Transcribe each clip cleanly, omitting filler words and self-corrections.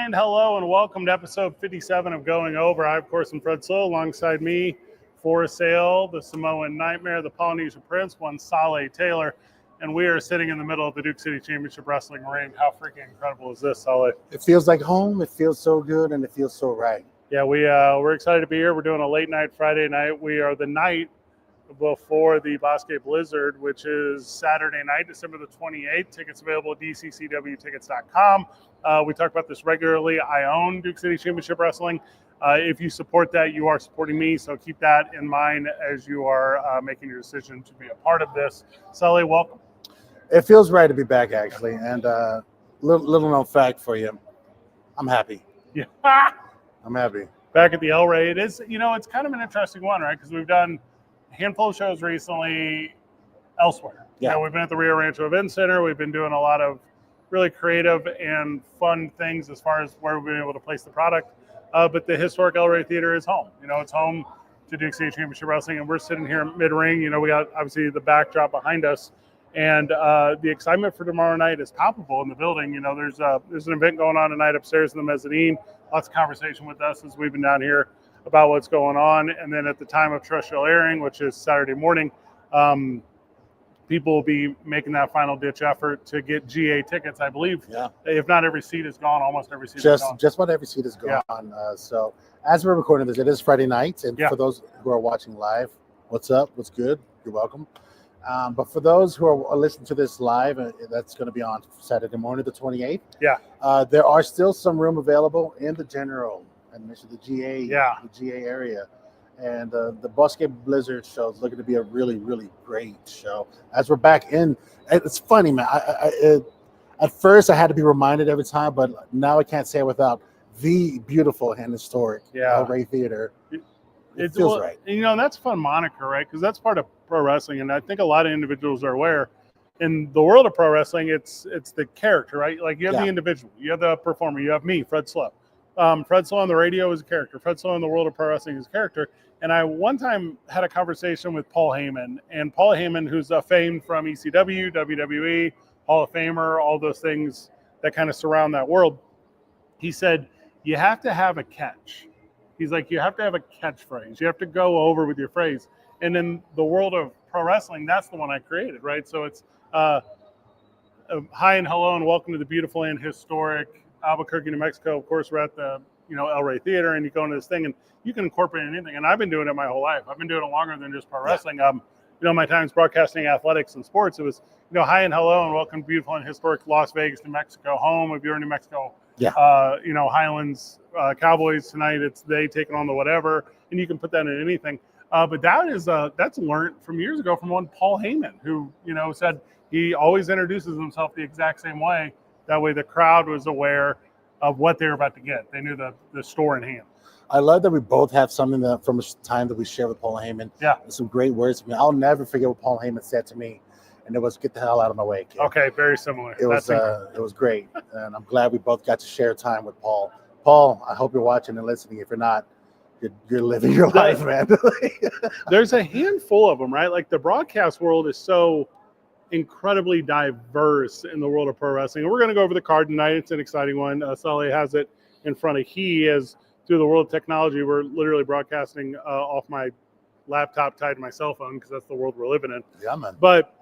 and hello, and welcome to episode 57 of Going Over. I, of course, am Fred Slow. Alongside me, For Sale, the Samoan Nightmare, the Polynesian Prince, one Saleh Taylor, and we are sitting in the middle of the Duke City Championship Wrestling ring. How freaking incredible is this, Saleh? It feels like home. It feels so good, and it feels so right. Yeah, we're excited to be here. We're doing a late night Friday night. We are the night before the Bosque Blizzard, which is Saturday night, December the 28th. Tickets available at dccwtickets.com. We talk about this regularly. I own Duke City Championship Wrestling. If you support that, you are supporting me, so keep that in mind as you are making your decision to be a part of this. Sully, welcome. It feels right to be back, actually, and little known fact for you, I'm happy. Yeah. I'm happy. Back at the El Rey, it is, it's kind of an interesting one, right? Because we've done a handful of shows recently elsewhere. Yeah. We've been at the Rio Rancho Event Center. We've been doing a lot of really creative and fun things as far as where we've been able to place the product. But the historic El Rey Theater is home. It's home to Duke City Championship Wrestling, and we're sitting here mid-ring. We got, obviously, the backdrop behind us. And the excitement for tomorrow night is palpable in the building. There's an event going on tonight upstairs in the mezzanine. Lots of conversation with us as we've been down here about what's going on. And then at the time of terrestrial airing, which is Saturday morning, people will be making that final ditch effort to get GA tickets. I believe, if not every seat is gone, almost every seat is gone. Just about every seat is gone. Yeah. So as we're recording this, it is Friday night. And for those who are watching live, what's up? What's good? You're welcome. But for those who are listening to this live, that's going to be on Saturday morning, the 28th. Yeah. There are still some room available in the general admission, the GA, the GA area. And the Bosque Blizzard show is looking to be a really, really great show. As we're back in, it's funny, man. At first, I had to be reminded every time, but now I can't say it without the beautiful and historic El Rey Theater. It feels right. And that's a fun moniker, right? Because that's part of pro wrestling, and I think a lot of individuals are aware. In the world of pro wrestling, it's the character, right? Like you have the individual, you have the performer, you have me, Fred Slow. Fred Slow on the radio is a character. Fred Slow in the world of pro wrestling is a character. And I one time had a conversation with Paul Heyman, and Paul Heyman, who's famed from ECW, WWE, Hall of Famer, all those things that kind of surround that world. He said, you have to have a catch. He's like, you have to have a catchphrase. You have to go over with your phrase. And in the world of pro wrestling, that's the one I created, right? So it's hi and hello and welcome to the beautiful and historic Albuquerque, New Mexico. Of course, we're at the El Rey Theater, and you go into this thing, and you can incorporate anything. And I've been doing it my whole life. I've been doing it longer than just pro wrestling. My times broadcasting athletics and sports, it was hi and hello and welcome to beautiful and historic Las Vegas, New Mexico home. If you're in New Mexico, Highlands Cowboys tonight, it's they taking on the whatever, and you can put that in anything. But that's learned from years ago from one Paul Heyman, who said he always introduces himself the exact same way. That way, the crowd was aware of what they were about to get. They knew the store in hand. I love that we both have something that from a time that we share with Paul Heyman. Yeah, some great words. I'll never forget what Paul Heyman said to me, and it was "Get the hell out of my way, kid." Okay, very similar. It was great, and I'm glad we both got to share time with Paul. Paul, I hope you're watching and listening. If you're not, you're living your life, man. There's a handful of them, right? Like the broadcast world is so incredibly diverse in the world of pro wrestling. And we're going to go over the card tonight. It's an exciting one. Sully has it in front of through the world of technology. We're literally broadcasting off my laptop tied to my cell phone because that's the world we're living in. Yeah, man. But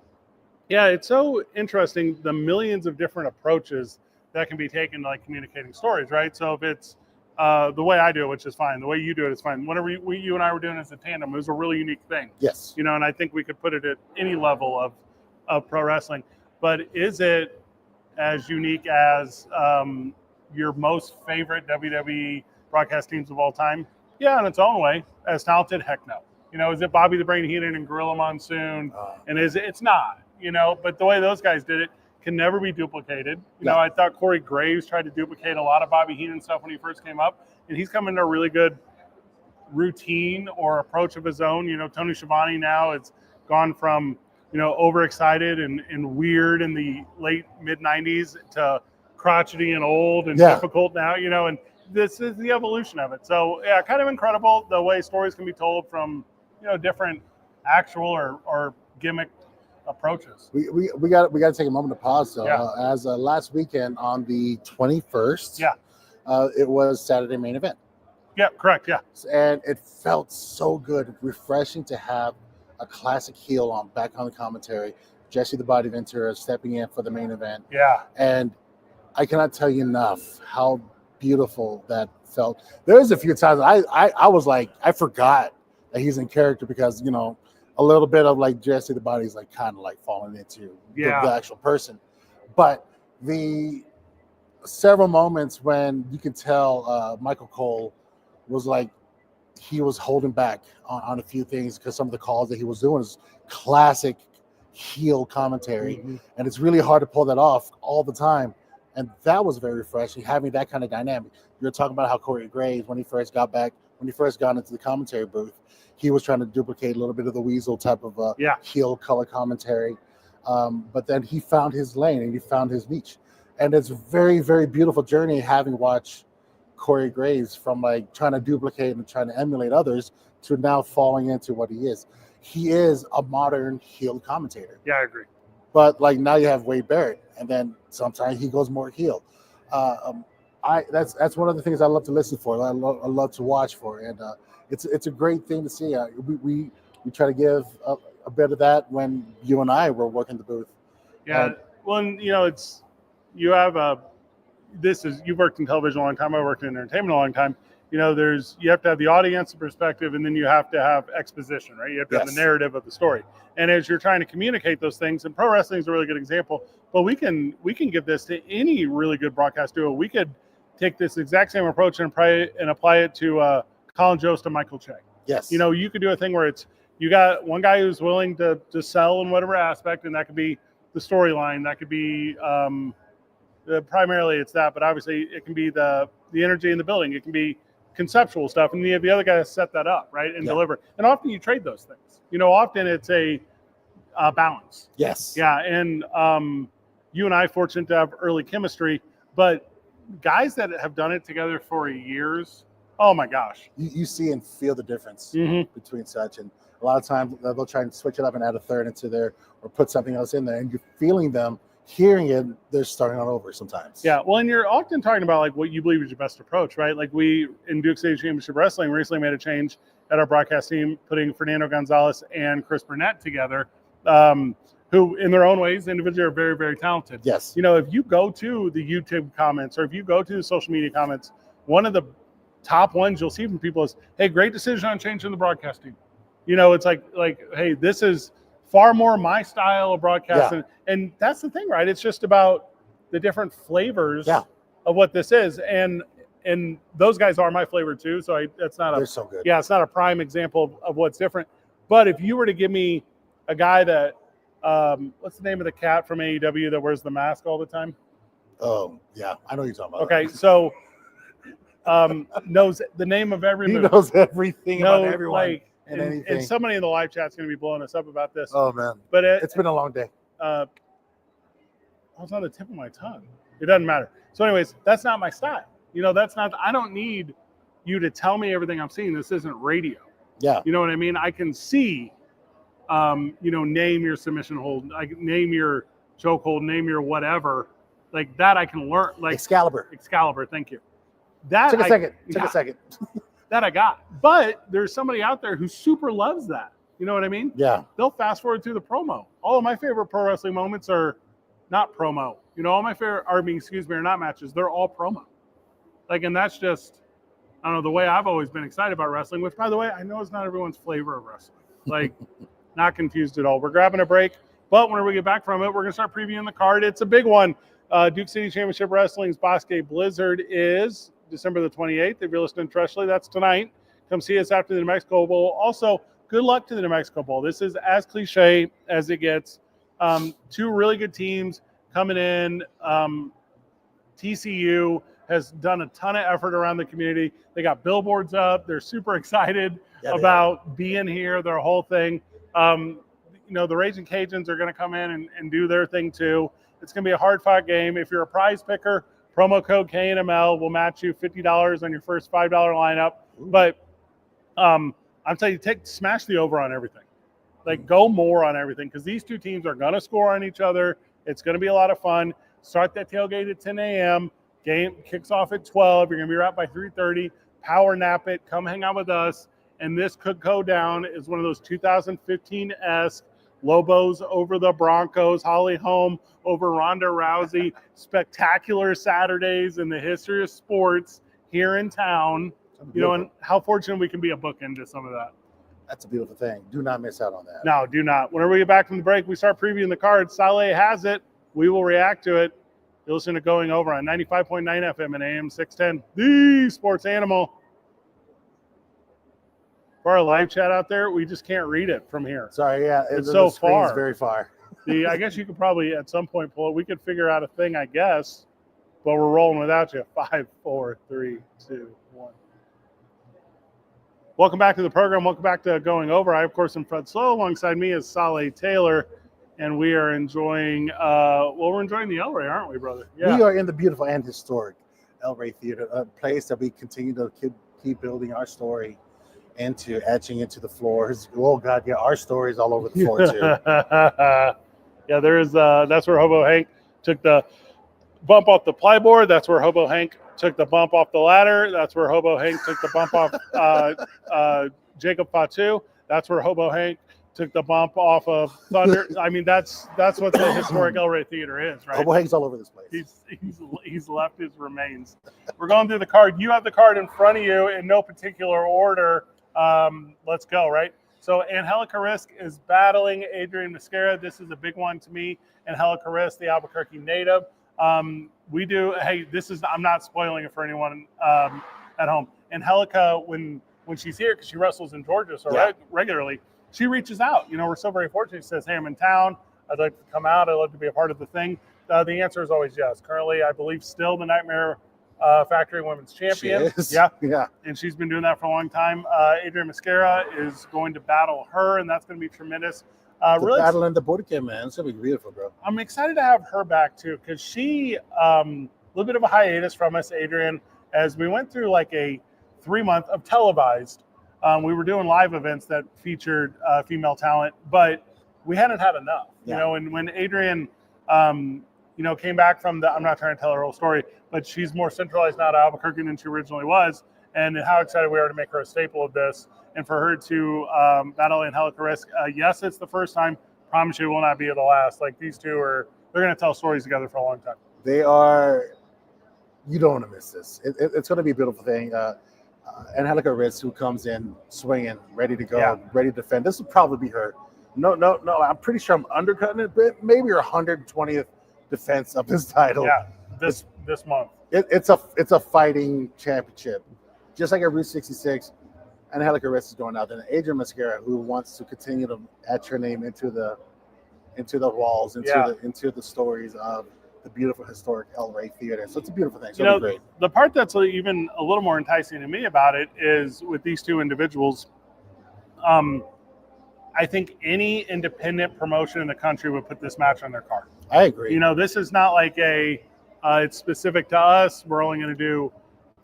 yeah, it's so interesting, the millions of different approaches that can be taken to like communicating stories, right? So if it's the way I do it, which is fine. The way you do it is fine. Whatever you and I were doing as a tandem, it was a really unique thing. Yes. And I think we could put it at any level of pro wrestling. But is it as unique as your most favorite WWE broadcast teams of all time? Yeah, in its own way. As talented? Heck no. Is it Bobby the Brain Heenan and Gorilla Monsoon? And it's not, but the way those guys did it can never be duplicated. I thought Corey Graves tried to duplicate a lot of Bobby Heenan stuff when he first came up, and he's come into a really good routine or approach of his own. Tony Schiavone now it's gone from overexcited and weird in the late mid-90s to crotchety and old and difficult now, and this is the evolution of it. So yeah, kind of incredible the way stories can be told from, different actual or gimmick approaches. We got to take a moment to pause though. As last weekend on the 21st, it was Saturday main event. Yeah, correct. Yeah. And it felt so good, refreshing to have a classic heel back on the commentary. Jesse the Body Ventura stepping in for the main event. Yeah. And I cannot tell you enough how beautiful that felt. There was a few times I was like, I forgot that he's in character because, you know, a little bit of like Jesse the Body's like kind of like falling into the actual person. But the several moments when you can tell Michael Cole was like, he was holding back on a few things because some of the calls that he was doing is classic heel commentary. Mm-hmm. And it's really hard to pull that off all the time. And that was very refreshing, having that kind of dynamic. You're talking about how Corey Graves, when he first got into the commentary booth, he was trying to duplicate a little bit of the Weasel type of heel color commentary. But then he found his lane and he found his niche. And it's a very, very beautiful journey having watched Corey Graves from like trying to duplicate and trying to emulate others to now falling into what he is. He is a modern heel commentator. Yeah, I agree. But like now you have Wade Barrett, and then sometimes he goes more heel. That's one of the things I love to listen for. I love to watch for, and it's a great thing to see. We try to give a bit of that when you and I were working the booth. Yeah, well, and, you know, you've worked in television a long time. I worked in entertainment a long time. You know, you have to have the audience perspective, and then you have to have exposition, right? You have to have the narrative of the story. And as you're trying to communicate those things, and pro wrestling is a really good example, but we can give this to any really good broadcast duo. We could take this exact same approach and apply it to Colin Jost and Michael Che. Yes. You know, you could do a thing where you got one guy who's willing to sell in whatever aspect, and that could be the storyline. That could be primarily it's that, but obviously it can be the energy in the building. It can be conceptual stuff, and you have the other guy to set that up, right, and deliver. And often you trade those things. You know, often it's a balance. Yes. Yeah, and you and I fortunate to have early chemistry, but guys that have done it together for years, oh my gosh, you see and feel the difference between such. And a lot of times they'll try and switch it up and add a third into there or put something else in there, and you're feeling them. Hearing it, they're starting all over sometimes. Yeah, well, and you're often talking about like what you believe is your best approach, right? Like we in Duke City Championship Wrestling recently made a change at our broadcast team, putting Fernando Gonzalez and Chris Burnett together, who in their own ways individually are very, very talented. Yes. You know, if you go to the YouTube comments or if you go to the social media comments, one of the top ones you'll see from people is, "Hey, great decision on changing the broadcast team." You know, it's like, hey, this is far more my style of broadcasting. And that's the thing, right? It's just about the different flavors of what this is. And those guys are my flavor too. So they're so good. Yeah, it's not a prime example of what's different. But if you were to give me a guy that, what's the name of the cat from AEW that wears the mask all the time? Oh, yeah. I know what you're talking about. Okay, so knows the name of every move. He knows everything about everyone. Like, and somebody in the live chat's going to be blowing us up about this. Oh, man. But it's been a long day. I was on the tip of my tongue. It doesn't matter. So anyways, that's not my style. You know, I don't need you to tell me everything I'm seeing. This isn't radio. Yeah. You know what I mean? I can see, you know, name your submission hold, name your choke hold, name your whatever. Like that I can learn. Like Excalibur, thank you. That Took a second. That I got. But there's somebody out there who super loves that. You know what I mean? Yeah. They'll fast forward through the promo. All of my favorite pro wrestling moments are not promo. You know, all my favorite are not matches. They're all promo. Like, and that's just, I don't know, the way I've always been excited about wrestling, which, by the way, I know is not everyone's flavor of wrestling. Like, not confused at all. We're grabbing a break, but whenever we get back from it, we're going to start previewing the card. It's a big one. Duke City Championship Wrestling's Bosque Blizzard is December the 28th. If you're listening freshly, that's tonight. Come see us after the New Mexico Bowl. Also, good luck to the New Mexico Bowl. This is as cliche as it gets. Two really good teams coming in. TCU has done a ton of effort around the community. They got billboards up. They're super excited about being here, their whole thing. You know, the Raging Cajuns are going to come in and do their thing too. It's going to be a hard-fought game. If you're a prize picker, promo code KNML will match you $50 on your first $5 lineup. But I'm telling you, smash the over on everything. Like, go more on everything because these two teams are going to score on each other. It's going to be a lot of fun. Start that tailgate at 10 a.m. Game kicks off at 12. You're going to be right by 3:30. Power nap it. Come hang out with us. And this could go down as one of those 2015-esque Lobos over the Broncos, Holly Holm over Ronda Rousey, spectacular Saturdays in the history of sports here in town. You know, and how fortunate we can be a bookend to some of that. That's a beautiful thing. Do not miss out on that. No, do not. Whenever we get back from the break, we start previewing the cards. Saleh has it. We will react to it. You listen to Going Over on 95.9 FM and AM 610, the sports animal. For our live chat out there, we just can't read it from here. Sorry, yeah. It's so far. It's very far. I guess you could probably at some point pull it. We could figure out a thing, I guess, but we're rolling without you. 5, 4, 3, 2, 1. Welcome back to the program. Welcome back to Going Over. I, of course, am Fred Slow. Alongside me is Saleh Taylor, and we are enjoying, we're enjoying the El Rey, aren't we, brother? Yeah. We are in the beautiful and historic El Rey Theater, a place that we continue to keep building our story etching into the floors. Oh God, yeah, our story's all over the floor too. Yeah, there is. That's where Hobo Hank took the bump off the plyboard. That's where Hobo Hank took the bump off the ladder. That's where Hobo Hank took the bump off Jacob Fatu. That's where Hobo Hank took the bump off of Thunder. I mean, that's what the historic El Rey Theater is, right? Hobo Hank's all over this place. He's left his remains. We're going through the card. You have the card in front of you in no particular order. Let's go, right? So Angelica Risk is battling Adrian Mosquera. This is a big one to me. Angelica Risk, the Albuquerque native. I'm not spoiling it for anyone at home. Angelica, when she's here, because she wrestles in Georgia so regularly, she reaches out. You know, we're so very fortunate. She says, hey, I'm in town. I'd like to come out. I'd love to be a part of the thing. The answer is always yes. Currently, I believe still the Nightmare Factory Women's Champion. Yeah. And she's been doing that for a long time. Adrian Mosquera is going to battle her, and that's going to be tremendous. Really battle in the Bordeaux, man. It's going to be beautiful, bro. I'm excited to have her back, too, because she, a little bit of a hiatus from us, Adrian, as we went through like a 3-month of televised. We were doing live events that featured female talent, but we hadn't had enough, you know, and when Adrian, came back from I'm not trying to tell her whole story, but she's more centralized now to Albuquerque than she originally was, and how excited we are to make her a staple of this, and for her to battle Angelica Risk. Yes, it's the first time. Promise you it will not be the last. Like, these two they're going to tell stories together for a long time. They are. You don't want to miss this. It's going to be a beautiful thing. Angelica Risk, who comes in swinging, ready to go, ready to defend. This will probably be her. No. I'm pretty sure I'm undercutting it, but maybe her 120th defense of this title. Yeah, this month. It's a fighting championship, just like at Route 66. Angelica Risk is going out there. And Adrian Mosquera, who wants to continue to etch her name into the walls, into the stories of the beautiful historic El Rey Theater. So it's a beautiful thing. So great. The part that's even a little more enticing to me about it is with these two individuals. I think any independent promotion in the country would put this match on their card. I agree. You know, this is not like it's specific to us. We're only going to do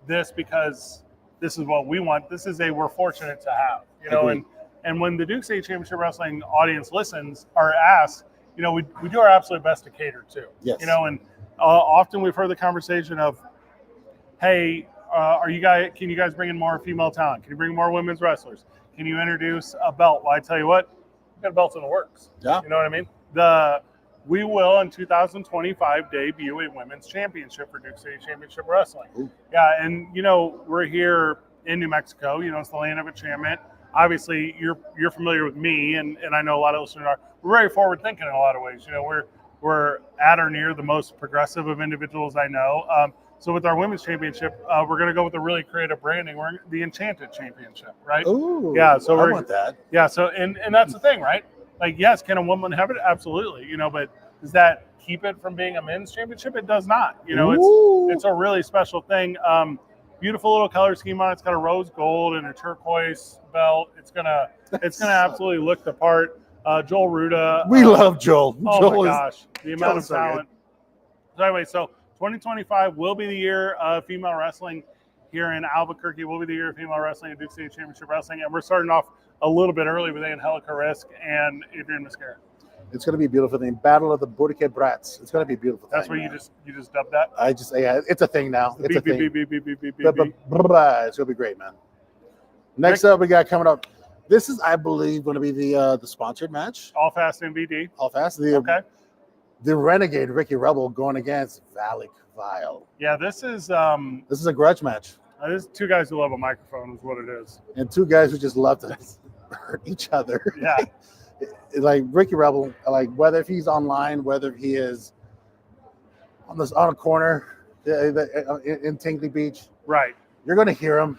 this because this is what we want. This is we're fortunate to have, you know, and when the Duke State Championship Wrestling audience listens or asks, you know, we do our absolute best to cater to. Yes. You know, and often we've heard the conversation of, hey, can you guys bring in more female talent? Can you bring more women's wrestlers? Can you introduce a belt? Well, I tell you what, we've got belts in the works. Yeah. You know what I mean? We will in 2025 debut a women's championship for Duke City Championship Wrestling. Ooh. Yeah, and you know, we're here in New Mexico. You know, it's the land of enchantment. Obviously, you're familiar with me, and I know a lot of listeners are. We're very forward thinking in a lot of ways. You know, we're at or near the most progressive of individuals I know. So with our women's championship, we're going to go with a really creative branding. We're the Enchanted Championship, right? Ooh, yeah. So I want that. Yeah. So and that's the thing, right? Like, yes, can a woman have it? Absolutely. You know, but does that keep it from being a men's championship? It does not. You know, it's a really special thing. Beautiful little color scheme on it. It's got a rose gold and a turquoise belt. It's gonna absolutely look the part. Joel Ruda. We love Joel. Oh Joel my gosh, the amount of talent. So anyway, so 2025 will be the year of female wrestling here in Albuquerque. Will be the year of female wrestling at Duke City Championship Wrestling, and we're starting off a little bit early with Angelica Risk and Adrian Mosquera. It's going to be a beautiful thing. Battle of the Burke Brats. It's going to be a beautiful That's thing. what you just dubbed that? It's a thing now. It's a thing. It's It's going to be great, man. Next up, we got coming up. This is, I believe, going to be the sponsored match. All Fast MVD. All Fast. Okay. The Renegade Ricky Rebel going against Valak Vile. Yeah, this is a grudge match. This is two guys who love a microphone is what it is. And two guys who just love to hurt each other. Yeah. Like Ricky Rebel, like whether if he's online, whether he is on a corner in Tingley Beach, right? You're going to hear him.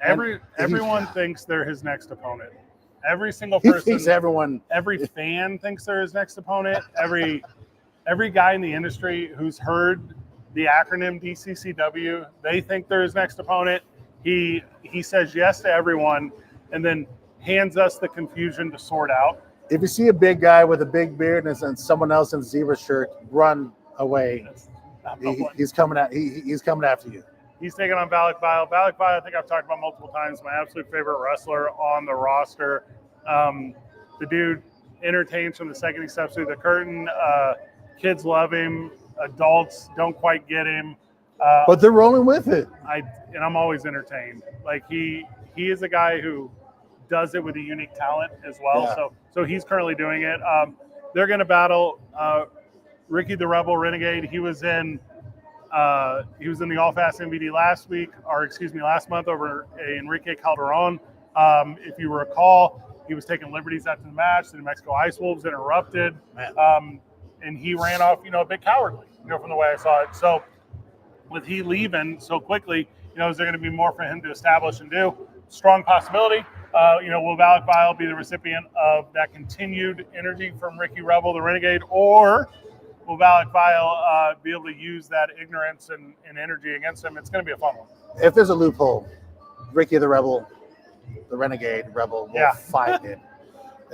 Everyone thinks they're his next opponent. Every single person. Every fan thinks they're his next opponent. Every guy in the industry who's heard the acronym DCCW, they think they're his next opponent. He says yes to everyone, and then hands us the confusion to sort out. If you see a big guy with a big beard and someone else in a zebra shirt, run away. He's coming at he's coming after you. He's taking on Valak Vile. Valak Vile, I think I've talked about multiple times, my absolute favorite wrestler on the roster. The dude entertains from the second he steps through the curtain. Kids love him. Adults don't quite get him. But they're rolling with it. I'm always entertained. Like he is a guy who does it with a unique talent as well. Yeah. So he's currently doing it. They're going to battle Ricky the Rebel Renegade. He was in the All Fast MVD last month over Enrique Calderon. If you recall, he was taking liberties after the match. The New Mexico Ice Wolves interrupted, and he ran off, a bit cowardly, from the way I saw it. So with he leaving so quickly, is there going to be more for him to establish and do? Strong possibility. Will Valak Vile be the recipient of that continued energy from Ricky Rebel, the Renegade, or will Valak Vile be able to use that ignorance and energy against him? It's going to be a fun one. If there's a loophole, Ricky the Rebel, the Renegade Rebel will fight it,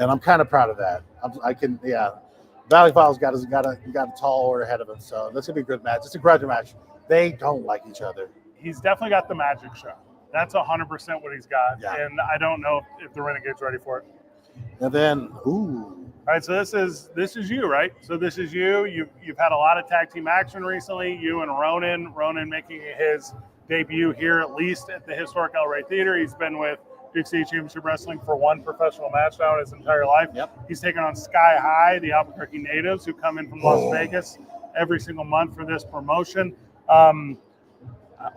and I'm kind of proud of that. Valak Vile's got a tall order ahead of him, so that's gonna be a good match. It's a grudge match. They don't like each other. He's definitely got the magic show. That's 100% what he's got, and I don't know if the Renegade's ready for it. And then, All right, so this is you, right? So this is you. You've had a lot of tag team action recently. You and Ronan. Ronan making his debut here, at least at the historic El Rey Theater. He's been with Big City Championship Wrestling for one professional match now in his entire life. Yep. He's taking on Sky High, the Albuquerque natives who come in from Las Vegas every single month for this promotion.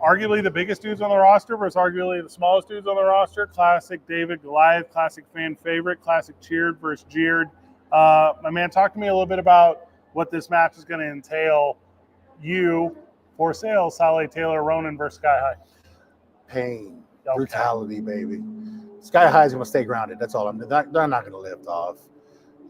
Arguably the biggest dudes on the roster versus arguably the smallest dudes on the roster. Classic David Goliath, classic fan favorite, classic cheered versus jeered. My man, talk to me a little bit about what this match is going to entail. You, for sale, Saleh Taylor, Ronan versus Sky High. Pain, brutality, baby. Sky High is going to stay grounded. That's all. They're not going to lift off.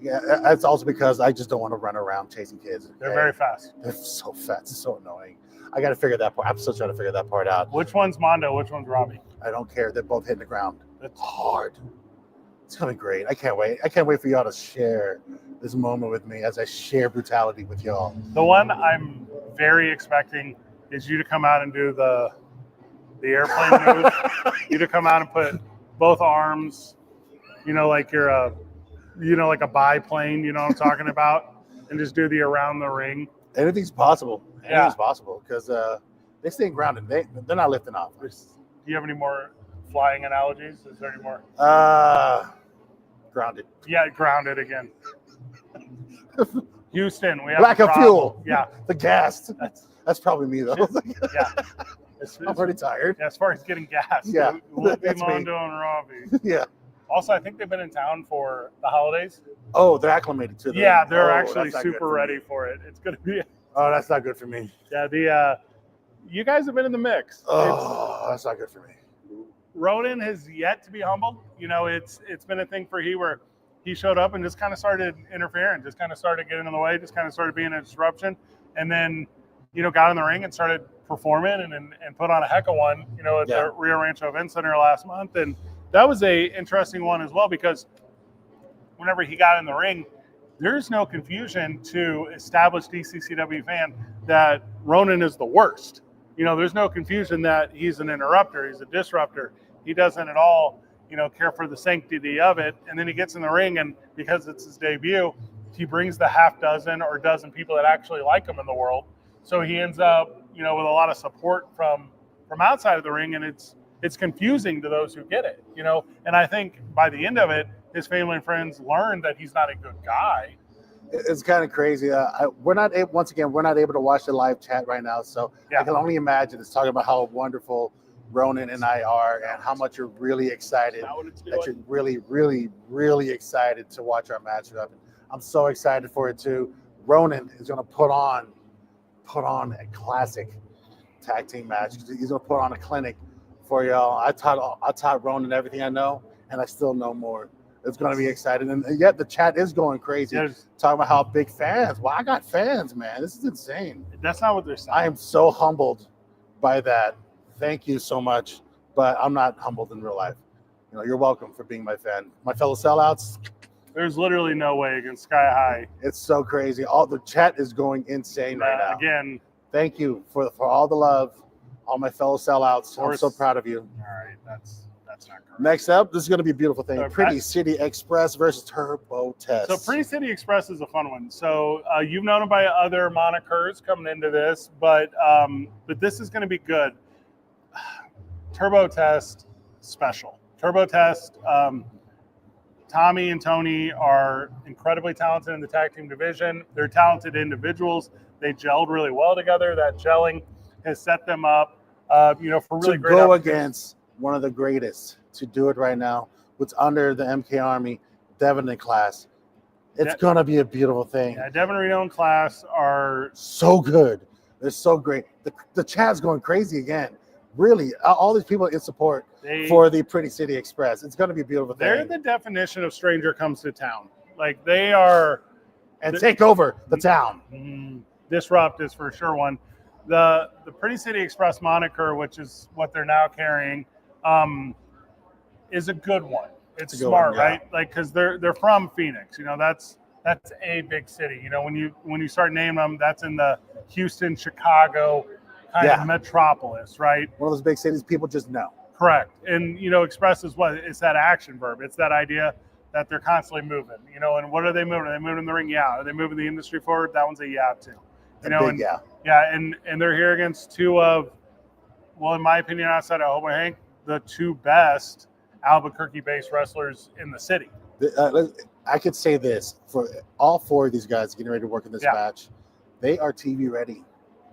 Yeah, that's also because I just don't want to run around chasing kids. They're very fast. They're so fast. It's so annoying. I got to figure that part. I'm still trying to figure that part out. Which one's Mondo? Which one's Robbie? I don't care. They're both hitting the ground. It's hard. It's going to be great. I can't wait. I can't wait for y'all to share this moment with me as I share brutality with y'all. The one I'm very expecting is you to come out and do the airplane move. You to come out and put both arms, like you're like a biplane, you know what I'm talking about, and just do the around the ring. Anything's possible. Anything's possible because they stay grounded. They're not lifting off. Do you have any more flying analogies? Is there any more? Grounded. Yeah, grounded again. Houston, we have lack of fuel. Yeah, the gas. That's probably me though. Yeah, I'm pretty tired. Yeah, as far as getting gas. Yeah, we'll be Mondo and Robbie. Yeah. Also, I think they've been in town for the holidays. Oh, they're acclimated to it. Yeah, they're actually super ready for it. It's going to be. Oh, that's not good for me. Yeah, you guys have been in the mix. Oh, that's not good for me. Ronan has yet to be humbled. It's been a thing for where he showed up and just kind of started interfering, just kind of started getting in the way, just kind of started being a disruption, and then got in the ring and started performing and put on a heck of one. At the Rio Rancho Event Center last month, and that was a interesting one as well because whenever he got in the ring, there's no confusion to established DCCW fan that Ronan is the worst. There's no confusion that he's an interrupter, he's a disruptor. He doesn't at all, care for the sanctity of it. And then he gets in the ring, and because it's his debut, he brings the half dozen or dozen people that actually like him in the world. So he ends up, with a lot of support from outside of the ring, and it's confusing to those who get it, And I think by the end of it, his family and friends learned that he's not a good guy. It's kind of crazy. We're not able to watch the live chat right now, so I can only imagine it's talking about how wonderful Ronan and I are, and how much you're really excited. That you're really, really, really excited to watch our matchup. I'm so excited for it too. Ronan is going to put on a classic tag team match. He's going to put on a clinic for y'all. I taught Ronan everything I know, and I still know more. It's going to be exciting. And yet the chat is going crazy. Talking about how big fans. Well, I got fans, man. This is insane. That's not what they're saying. I am so humbled by that. Thank you so much. But I'm not humbled in real life. You're welcome for being my fan. My fellow sellouts. There's literally no way against Sky High. It's so crazy. All the chat is going insane right now. Again, thank you for all the love, all my fellow sellouts. I'm so proud of you. All right, that's not correct. Next up, this is going to be a beautiful thing. Pretty City Express versus Turbo Test. So Pretty City Express is a fun one. So you've known them by other monikers coming into this, but this is going to be good. Turbo Test special. Turbo Test. Tommy and Tony are incredibly talented in the tag team division. They're talented individuals. They gelled really well together. That gelling has set them up, for really great. To go against one of the greatest to do it right now, what's under the MK Army, Devin and Class. It's going to be a beautiful thing. Yeah, Devin Reno and Class are so good. They're so great. The chat's going crazy again. Really, all these people in support for the Pretty City Express. It's going to be a beautiful thing. They're the definition of stranger comes to town. Like they are. And take over the town. Disrupt is for sure one. The Pretty City Express moniker, which is what they're now carrying, is a good one. It's smart, right? Like because they're from Phoenix. That's a big city. When you start naming them, that's in the Houston, Chicago kind of metropolis, right? One of those big cities people just know. Correct. And, Express is what? It's that action verb. It's that idea that they're constantly moving, and what are they moving? Are they moving the ring? Yeah. Are they moving the industry forward? That one's a yeah, too. Yeah. And they're here against two of, well, in my opinion, outside of Hobo Hank, the two best Albuquerque-based wrestlers in the city. I could say this for all four of these guys getting ready to work in this match. They are TV ready.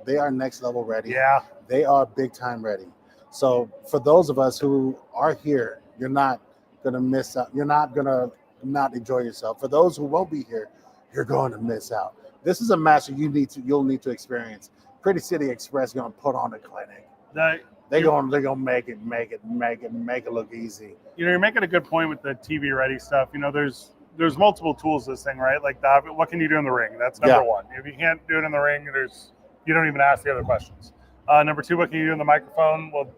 They are next level ready. Yeah. They are big time ready. So for those of us who are here, you're not going to miss out. You're not going to not enjoy yourself. For those who won't be here, you're going to miss out. This is a match that you'll need to experience. Pretty City Express is going to put on a clinic. They're going to make it look easy. You're making a good point with the TV ready stuff. There's multiple tools to this thing, right? Like what can you do in the ring? That's number one. If you can't do it in the ring, you don't even ask the other questions. Number two, what can you do in the microphone? Well,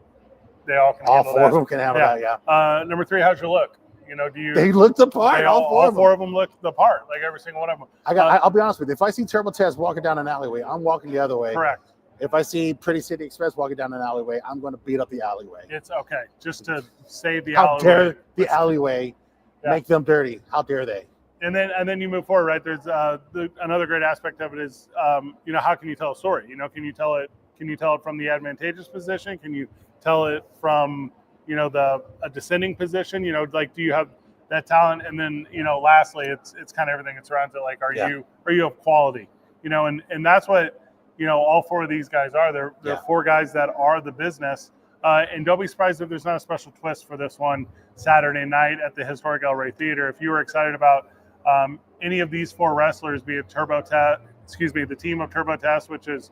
they all can. All four of them can handle that. Yeah. Number three, how's your look? They look the part. All four of them look the part. Like every single one of them. I'll be honest with you. If I see Turbo Test walking down an alleyway, I'm walking the other way. Correct. If I see Pretty City Express walking down an alleyway, I'm going to beat up the alleyway. It's okay. Just to save the alleyway. How dare the alleyway make them dirty? How dare they? And then you move forward, right? There's another great aspect of it is, how can you tell a story? Can you tell it from the advantageous position? Can you tell it from, a descending position? Do you have that talent? And then, lastly, it's kind of everything that surrounds it. Like, are you of quality? And that's what, all four of these guys are. They're four guys that are the business. And don't be surprised if there's not a special twist for this one Saturday night at the historic El Rey Theater. If you were excited about any of these four wrestlers, be it the team of Turbo Test, which is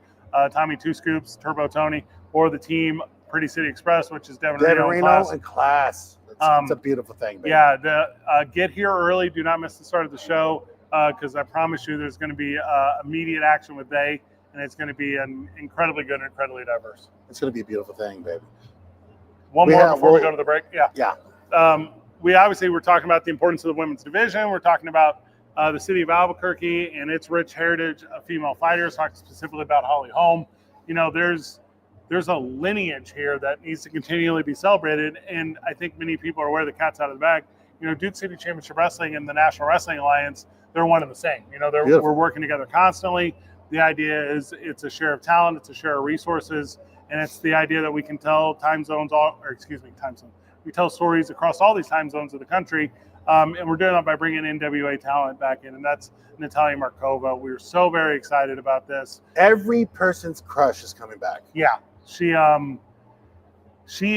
Tommy Two Scoops, Turbo Tony, or the team Pretty City Express, which is Devin Reno and Class. It's a beautiful thing, baby. Yeah, get here early. Do not miss the start of the show because I promise you there's going to be immediate action with and it's going to be an incredibly good and incredibly diverse. It's going to be a beautiful thing, baby. One more before we go to the break. Yeah. We're talking about the importance of the women's division. We're talking about the city of Albuquerque and its rich heritage of female fighters, talking specifically about Holly Holm. There's a lineage here that needs to continually be celebrated. And I think many people are aware the cat's out of the bag. Duke City Championship Wrestling and the National Wrestling Alliance, they're one and the same. We're working together constantly. The idea is it's a share of talent, it's a share of resources, and it's the idea that we can tell we tell stories across all these time zones of the country, and we're doing that by bringing NWA talent back in, and that's Natalia Markova. We're so very excited about this. Every person's crush is coming back. Yeah, she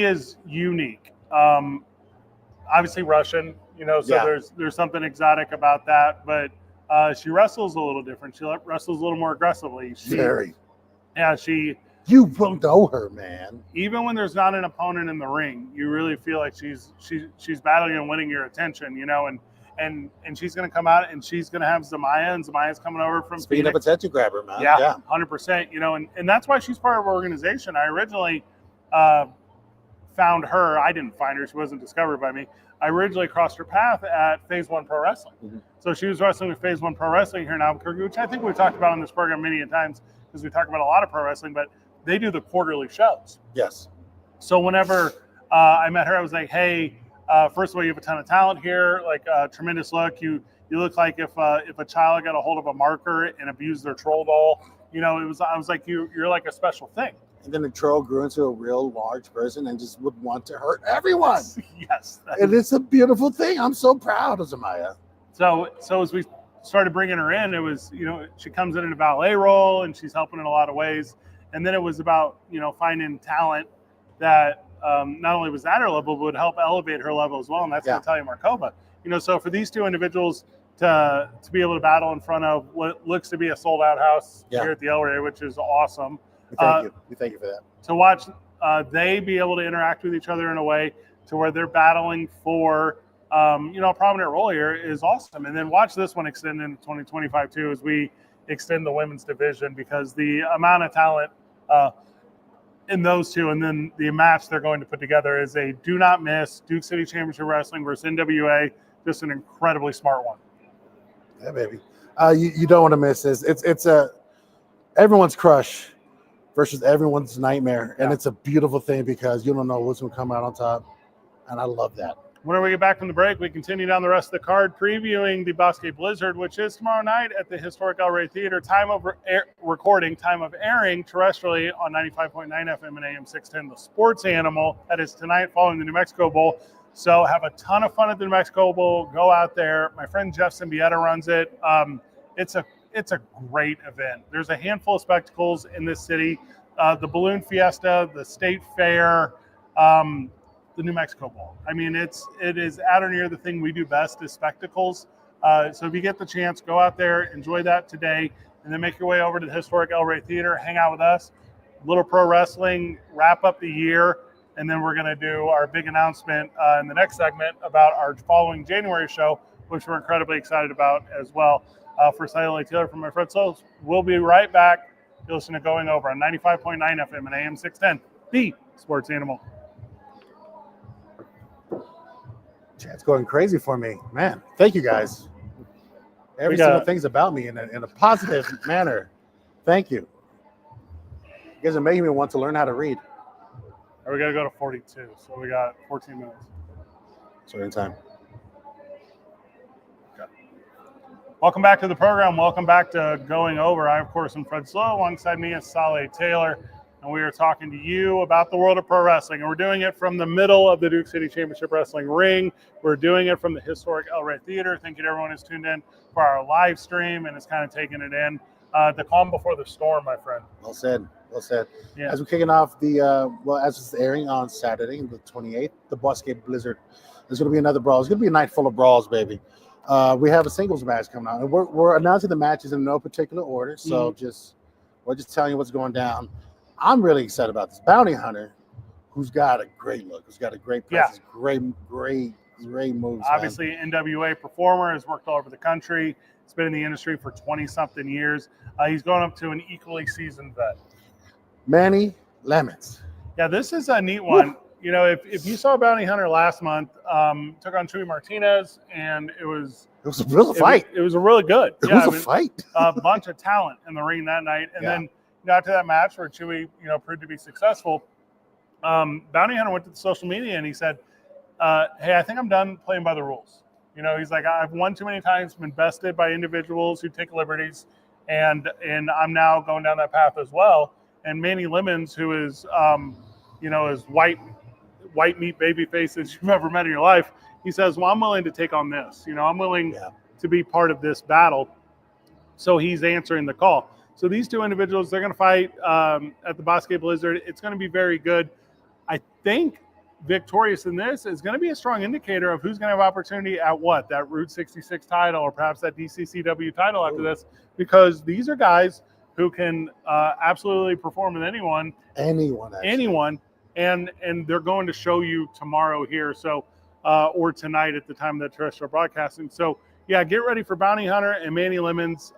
is unique. Obviously Russian, there's something exotic about that, but she wrestles a little different. She wrestles a little more aggressively. Very. Yeah, You will know her, man. Even when there's not an opponent in the ring, you really feel like she's battling and winning your attention, and she's going to come out and she's going to have Zamaya, and Zamaya's coming over from Speed of a tattoo grabber, man. Yeah, 100%, and that's why she's part of our organization. I originally found her. I didn't find her. She wasn't discovered by me. I originally crossed her path at Phase 1 Pro Wrestling. Mm-hmm. So she was wrestling with Phase 1 Pro Wrestling here in Albuquerque, which I think we've talked about on this program many times because we talk about a lot of pro wrestling, but they do the quarterly shows. Yes. So whenever I met her, I was like, hey, first of all, you have a ton of talent here, like tremendous look. You look like if a child got a hold of a marker and abused their troll doll, I was like, you're like a special thing. And then the troll grew into a real large person and just would want to hurt everyone. Yes. And it's a beautiful thing. I'm so proud of Zamaya. So as we started bringing her in, it was, she comes in a ballet role and she's helping in a lot of ways. And then it was about, finding talent that not only was at her level, but would help elevate her level as well. And that's Natalia Markova. So for these two individuals to be able to battle in front of what looks to be a sold out house here at the El Rey, which is awesome. We thank you for that. To watch they be able to interact with each other in a way to where they're battling for, a prominent role here is awesome. And then watch this one extend into 2025 too, as we extend the women's division, because the amount of talent in those two, and then the match they're going to put together is a do not miss Duke City Championship Wrestling versus NWA. Just an incredibly smart one. Yeah, baby. You don't want to miss this. It's everyone's crush versus everyone's nightmare, and it's a beautiful thing because you don't know what's going to come out on top, and I love that. Whenever we get back from the break, we continue down the rest of the card, previewing the Bosque Blizzard, which is tomorrow night at the historic El Rey Theater. Time of recording, time of airing terrestrially on 95.9 FM and AM 610, the sports animal. That is tonight following the New Mexico Bowl. So have a ton of fun at the New Mexico Bowl. Go out there. My friend Jeff Symbieta runs it. It's a great event. There's a handful of spectacles in this city. The Balloon Fiesta, the State Fair, the New Mexico Bowl. I mean, it is at or near the thing we do best is spectacles. So if you get the chance, go out there, enjoy that today, and then make your way over to the historic El Rey Theater, hang out with us, little pro wrestling, wrap up the year, and then we're going to do our big announcement in the next segment about our following January show, which we're incredibly excited about as well. For Silent Lake Taylor from my friend Souls, we'll be right back. You're listening to Going Over on 95.9 FM and AM 610, the sports animal. Chat's going crazy for me, man. Thank you guys. Every single thing's about me in a positive manner. Thank you. You guys are making me want to learn how to read. We got to go to 42, so we got 14 minutes. So in time. Okay. Welcome back to the program. Welcome back to Going Over. I, of course, am Fred Slow. Alongside me is Saleh Taylor. And we are talking to you about the world of pro wrestling. And we're doing it from the middle of the Duke City Championship Wrestling ring. We're doing it from the historic El Rey Theater. Thank you to everyone who's tuned in for our live stream and is kind of taking it in. The calm before the storm, my friend. Well said. Well said. Yeah. As we're kicking off as it's airing on Saturday, the 28th, the Bosque Blizzard, there's going to be another brawl. It's going to be a night full of brawls, baby. We have a singles match coming out. And we're announcing the matches in no particular order. So we're just telling you what's going down. I'm really excited about this. Bounty Hunter, who's got a great look, who's got a great presence, great moves. Obviously, NWA performer, has worked all over the country. He's been in the industry for 20-something years. He's going up to an equally seasoned vet. Manny Lemons. Yeah, this is a neat one. Woo. If you saw Bounty Hunter last month, took on Chuy Martinez, and it was a real fight. It was a really good. It was a fight. A bunch of talent in the ring that night, and then after that match where Chuy, proved to be successful, Bounty Hunter went to the social media and he said, hey, I think I'm done playing by the rules. You know, he's like, I've won too many times, been bested by individuals who take liberties, and I'm now going down that path as well. And Manny Lemons, who is, you know, as white meat baby face as you've ever met in your life, he says, well, I'm willing to take on this. You know, I'm willing to be part of this battle. So he's answering the call. So these two individuals, they're going to fight at the Bosque Blizzard. It's going to be very good. I think victorious in this is going to be a strong indicator of who's going to have opportunity at what? That Route 66 title, or perhaps that DCCW title after this, because these are guys who can absolutely perform with anyone. Anyone. And they're going to show you tomorrow here. So, or tonight at the time of the terrestrial broadcasting. So yeah, get ready for Bounty Hunter and Manny Lemons.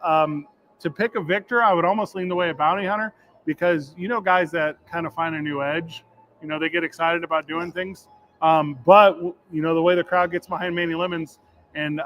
To pick a victor, I would almost lean the way of Bounty Hunter, because, you know, guys that kind of find a new edge, you know, they get excited about doing things. But, you know, the way the crowd gets behind Manny Lemons, and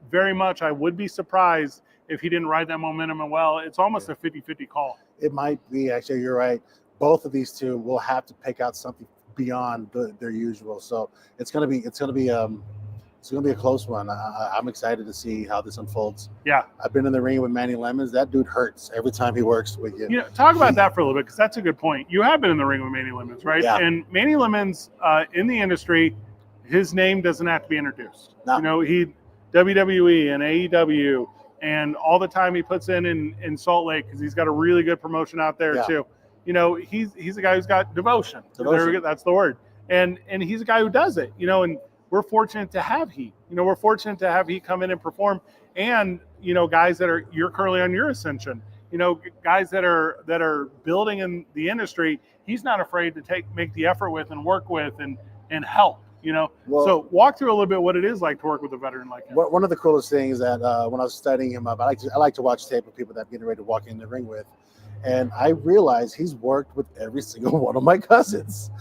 very much I would be surprised if he didn't ride that momentum and well. It's almost a 50-50 call. It might be, actually, you're right. Both of these two will have to pick out something beyond their usual. So it's gonna be a close one. I'm excited to see how this unfolds. Yeah, I've been in the ring with Manny Lemons. That dude hurts every time he works with you. You know, talk about that for a little bit, because that's a good point. You have been in the ring with Manny Lemons, right? Yeah. And Manny Lemons, in the industry, his name doesn't have to be introduced. No. You know, he WWE and AEW, and all the time he puts in Salt Lake, because he's got a really good promotion out there too. You know, he's a guy who's got devotion. That's the word. And he's a guy who does it. You know, and we're fortunate to have Heat. You know, we're fortunate to have Heat come in and perform. And, you know, guys that you're currently on your ascension. You know, guys that are building in the industry. He's not afraid to make the effort with and work with and help. You know, so walk through a little bit what it is like to work with a veteran like him. One of the coolest things that when I was studying him up, I like to watch tape of people that I'm getting ready to walk in the ring with. And I realized he's worked with every single one of my cousins.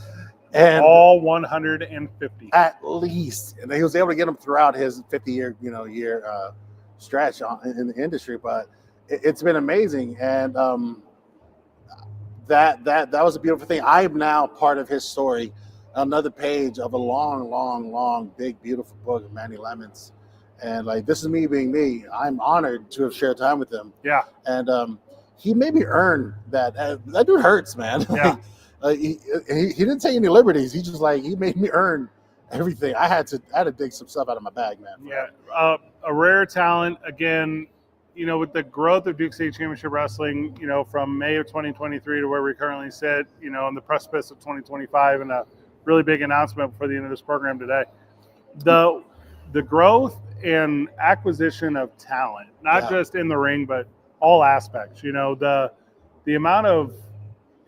And all 150 at least. And he was able to get them throughout his 50-year, stretch in the industry. But it's been amazing. And that was a beautiful thing. I am now part of his story, another page of a long, big, beautiful book of Manny Lemons. And like, this is me being me. I'm honored to have shared time with him. Yeah. And he made me earn that. That dude hurts, man. Yeah. He didn't take any liberties. He just he made me earn everything. I had to dig some stuff out of my bag, man. Yeah. A rare talent, again, you know, with the growth of Duke State Championship Wrestling, you know, from May of 2023 to where we currently sit, you know, on the precipice of 2025, and a really big announcement before the end of this program today. The growth and acquisition of talent, not just in the ring, but all aspects. You know, the amount of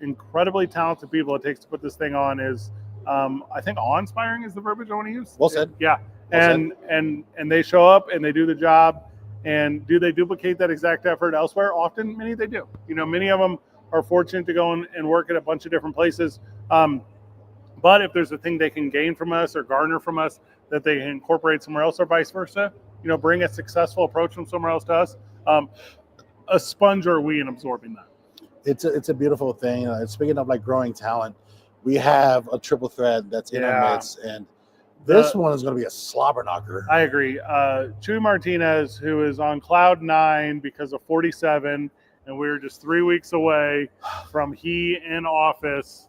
incredibly talented people it takes to put this thing on is, I think, awe-inspiring is the verbiage I want to use. Well said. Yeah. And they show up and they do the job. And do they duplicate that exact effort elsewhere? Often, many they do. You know, many of them are fortunate to go and work at a bunch of different places. But if there's a thing they can gain from us or garner from us that they can incorporate somewhere else, or vice versa, you know, bring a successful approach from somewhere else to us, a sponge are we in absorbing that. It's a beautiful thing. Speaking of like growing talent, we have a triple thread that's in our midst, and this one is going to be a slobber knocker. I agree. Chuy Martinez, who is on cloud 9 because of 47, and we're just 3 weeks away from he in office.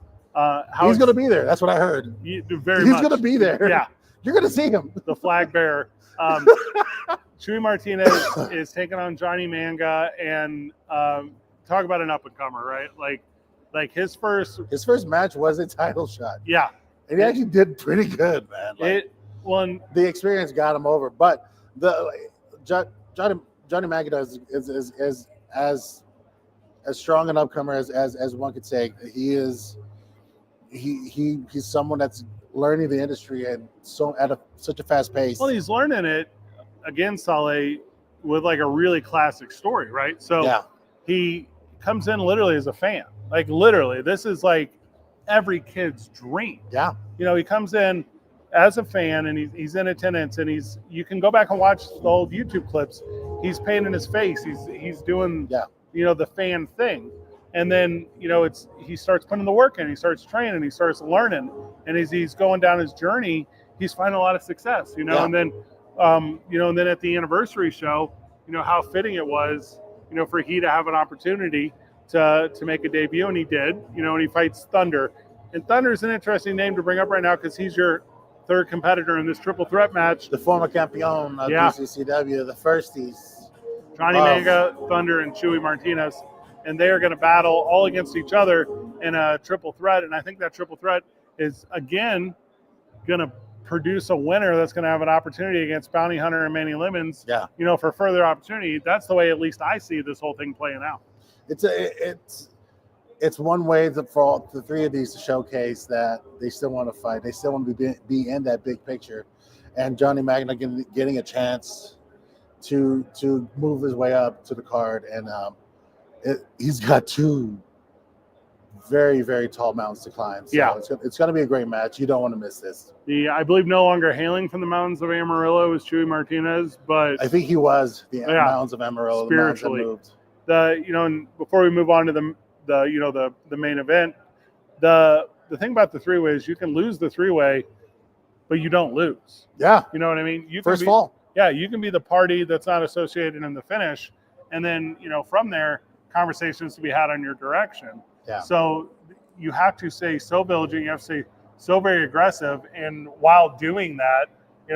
He's going to be there. That's what I heard. He's going to be there. Yeah. You're going to see him. The flag bearer. Chuy Martinez is taking on Johnny Manga, and talk about an up-and-comer, right? Like his first match was a title shot. Yeah. And he actually did pretty good, man. The experience got him over. But Johnny Manga is as strong an upcomer as one could say. He's someone that's learning the industry and such a fast pace. Well, he's learning it again, Saleh, with like a really classic story, right? So he comes in literally as a fan. Like literally, this is like every kid's dream. Yeah. You know, he comes in as a fan and he's in attendance, and you can go back and watch the old YouTube clips. He's painting his face. He's doing you know, the fan thing. And then, you know, he starts putting the work in, he starts training, he starts learning. And as he's going down his journey, he's finding a lot of success, you know. Yeah. And then, and then at the anniversary show, how fitting it was, for he to have an opportunity to make a debut, and he did, and he fights Thunder. And Thunder is an interesting name to bring up right now because he's your third competitor in this triple threat match. The former campeon of DCCW, the firsties. Johnny Manga, Thunder, and Chewy Martinez. And they are going to battle all against each other in a triple threat. And I think that triple threat is, again, going to produce a winner that's going to have an opportunity against Bounty Hunter and Manny Lemons, for further opportunity. That's the way at least I see this whole thing playing out. It's one way for all the three of these to showcase that they still want to fight. They still want to be in that big picture. And Johnny Magna getting a chance to move his way up to the card. And he's got two very, very tall mountains to climb. So it's going to be a great match. You don't want to miss this. I believe no longer hailing from the mountains of Amarillo is Chewy Martinez, but I think he was the mountains of Amarillo, spiritually. The mountains that moved. And before we move on to the main event, the thing about the three-way is you can lose the three-way, but you don't lose. Yeah. You know what I mean? You First fall. Yeah, you can be the party that's not associated in the finish, and then, from there, conversations to be had on your direction. Yeah. So you have to stay so vigilant, you have to stay so very aggressive, and while doing that,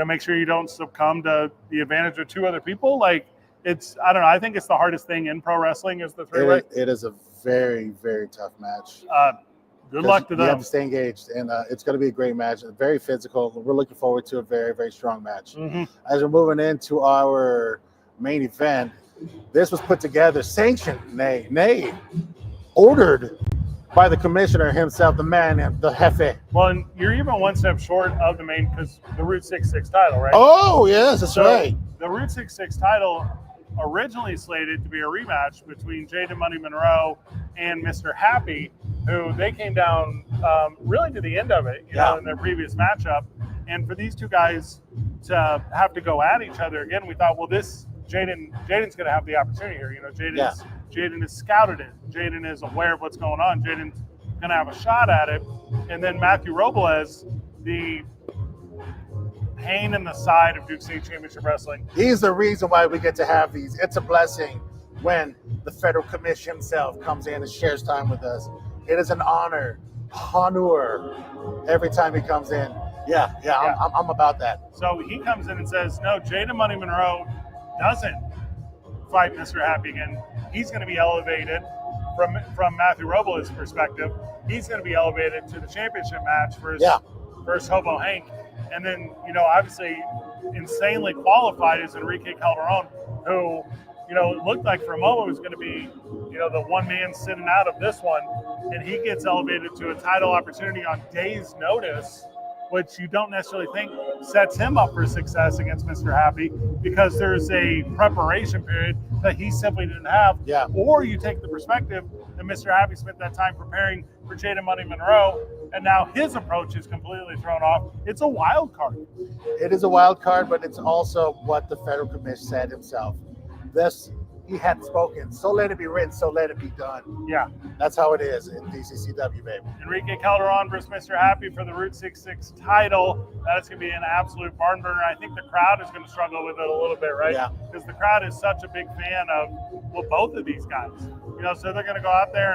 make sure you don't succumb to the advantage of two other people. Like, I don't know, I think it's the hardest thing in pro wrestling is the three-way. It is a very, very tough match. Good luck to them. You have to stay engaged, and it's going to be a great match. Very physical. We're looking forward to a very, very strong match. Mm-hmm. As we're moving into our main event, this was put together, sanctioned, ordered by the commissioner himself, the man, the jefe. Well, and you're even one step short of the main, because the Route 66 title, right? Oh, yes, that's right. The Route 66 title originally slated to be a rematch between Jaden Money Monroe and Mr. Happy, who they came down really to the end of it, you know, in their previous matchup. And for these two guys to have to go at each other again, we thought, well, Jaden's going to have the opportunity here. Jaden has scouted it. Jaden is aware of what's going on. Jaden's going to have a shot at it. And then Matthew Robles, the pain in the side of Duke State Championship Wrestling. He's the reason why we get to have these. It's a blessing when the federal commission himself comes in and shares time with us. It is an honor every time he comes in. I'm about that. So he comes in and says, no, Jaden Money Monroe doesn't fight Mr. Happy again. He's going to be elevated from Matthew Robles' perspective. He's going to be elevated to the championship match versus Hobo Hank. And then, obviously insanely qualified is Enrique Calderon, who, it looked like for a moment was going to be, the one man sitting out of this one. And he gets elevated to a title opportunity on days' notice, which you don't necessarily think sets him up for success against Mr. Happy, because there's a preparation period that he simply didn't have. Yeah. Or you take the perspective that Mr. Happy spent that time preparing for Jaden Money Monroe, and now his approach is completely thrown off. It's a wild card. It is a wild card, but it's also what the federal commission said himself. He had spoken. So let it be written, so let it be done. Yeah. That's how it is in DCCW, baby. Enrique Calderon versus Mr. Happy for the Route 66 title. That's going to be an absolute barn burner. I think the crowd is going to struggle with it a little bit, right? Yeah. Because the crowd is such a big fan of, both of these guys. So they're going to go out there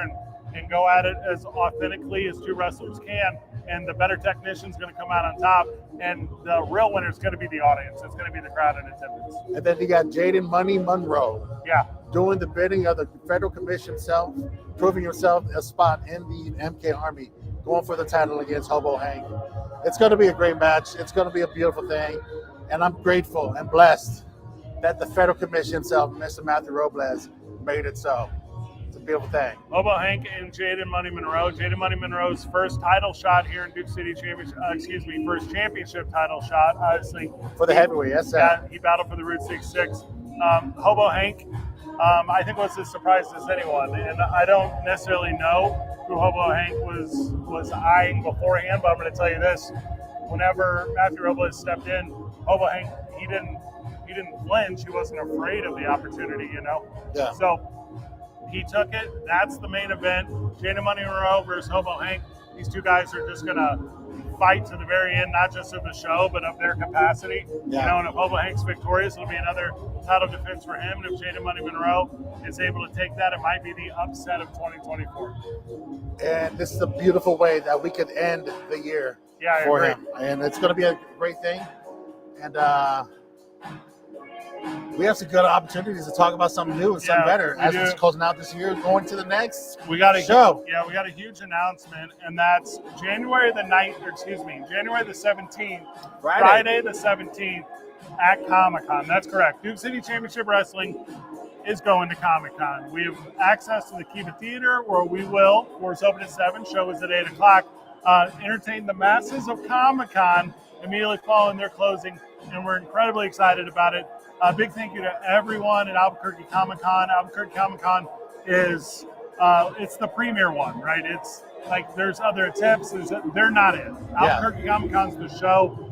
and go at it as authentically as two wrestlers can. And the better technician's going to come out on top. And the real winner is going to be the audience. It's going to be the crowd in attendance. And then you got Jaden Money Monroe. Yeah. Doing the bidding of the federal commission himself, proving himself a spot in the MK Army, going for the title against Hobo Hank. It's going to be a great match. It's going to be a beautiful thing. And I'm grateful and blessed that the federal commission himself, Mr. Matthew Robles, made it so. It's a beautiful thing. Hobo Hank and Jaden Money Monroe. Jaden Money Monroe's first title shot here in Duke City Championship. First championship title shot, obviously. For the heavyweight, yes, sir. Yeah, he battled for the Route 66. Hobo Hank, I think was as surprised as anyone, and I don't necessarily know who Hobo Hank was eyeing beforehand, but I'm going to tell you this: whenever Matthew Robles stepped in, Hobo Hank he didn't flinch. He wasn't afraid of the opportunity, Yeah. So he took it. That's the main event. Jaden Money Monroe versus Hobo Hank. These two guys are just going to fight to the very end, not just of the show, but of their capacity. Yeah. You know, and if Hobo Hank's victorious, it'll be another title defense for him. And if Jaden Money Monroe is able to take that, it might be the upset of 2024. And this is a beautiful way that we could end the year for him. And it's going to be a great thing. And we have some good opportunities to talk about something new and something better as it's closing out this year, going to the next show. We got a huge announcement, and that's January the 17th, Friday the 17th at Comic-Con. That's correct. Duke City Championship Wrestling is going to Comic-Con. We have access to the Kiva Theater, where we will, of course, open at 7, show is at 8 o'clock, entertain the masses of Comic-Con immediately following their closing, and we're incredibly excited about it. A big thank you to everyone at Albuquerque Comic-Con. Albuquerque Comic-Con is it's the premier one, right? It's like there's other attempts. They're not it. Albuquerque Comic-Con's the show.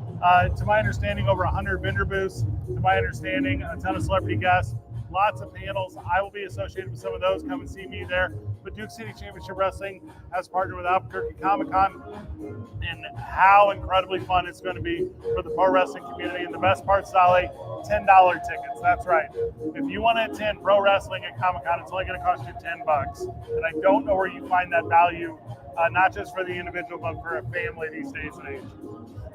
To my understanding, over 100 vendor booths. To my understanding, a ton of celebrity guests. Lots of panels. I will be associated with some of those. Come and see me there. But Duke City Championship Wrestling has partnered with Albuquerque Comic-Con, and how incredibly fun it's going to be for the pro wrestling community. And the best part, Sally, $10 tickets. That's right. If you want to attend pro wrestling at Comic-Con, it's only going to cost you $10. And I don't know where you find that value, not just for the individual, but for a family these days and age.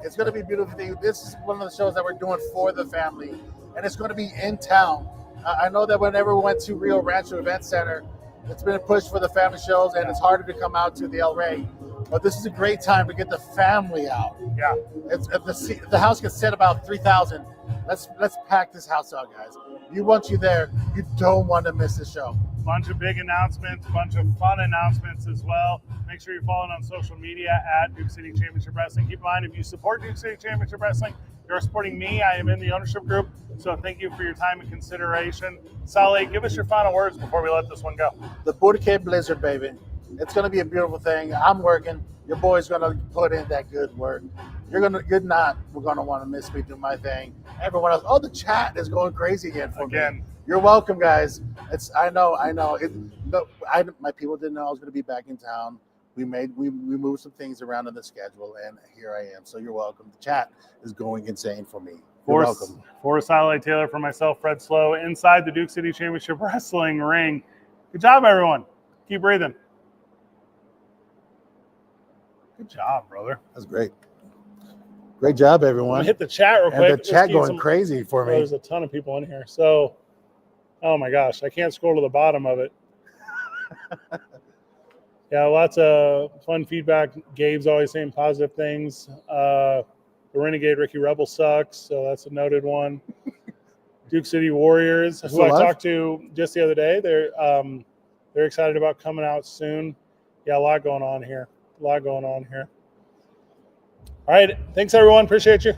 It's going to be a beautiful thing. This is one of the shows that we're doing for the family, and it's going to be in town. I know that whenever we went to Rio Rancho Event Center, it's been a push for the family shows, and it's harder to come out to the El Rey. But this is a great time to get the family out. Yeah, the house can sit about 3,000. Let's pack this house out, guys. You want you there. You don't want to miss the show. Bunch of big announcements, bunch of fun announcements as well. Make sure you're following on social media at Duke City Championship Wrestling. Keep in mind, if you support Duke City Championship Wrestling, you're supporting me. I am in the ownership group, so thank you for your time and consideration. Sally, give us your final words before we let this one go. The Burke Blizzard, baby. It's going to be a beautiful thing. I'm working. Your boy's going to put in that good work. We're going to want to miss me do my thing. Everyone else. Oh, the chat is going crazy again for me. You're welcome, guys. I know. My people didn't know I was going to be back in town. We moved some things around in the schedule, and here I am. So you're welcome. The chat is going insane for me. You're welcome. For Sally Taylor, for myself, Fred Slow, inside the Duke City Championship Wrestling ring. Good job, everyone. Keep breathing. Good job, brother. That's great. Great job, everyone. Hit the chat real quick. And the chat going crazy for me. There's a ton of people in here. So, oh my gosh, I can't scroll to the bottom of it. Yeah, lots of fun feedback. Gabe's always saying positive things. The Renegade Ricky Rebel sucks, so that's a noted one. Duke City Warriors, who I talked to just the other day, they're excited about coming out soon. Yeah, a lot going on here. All right, thanks everyone. Appreciate you.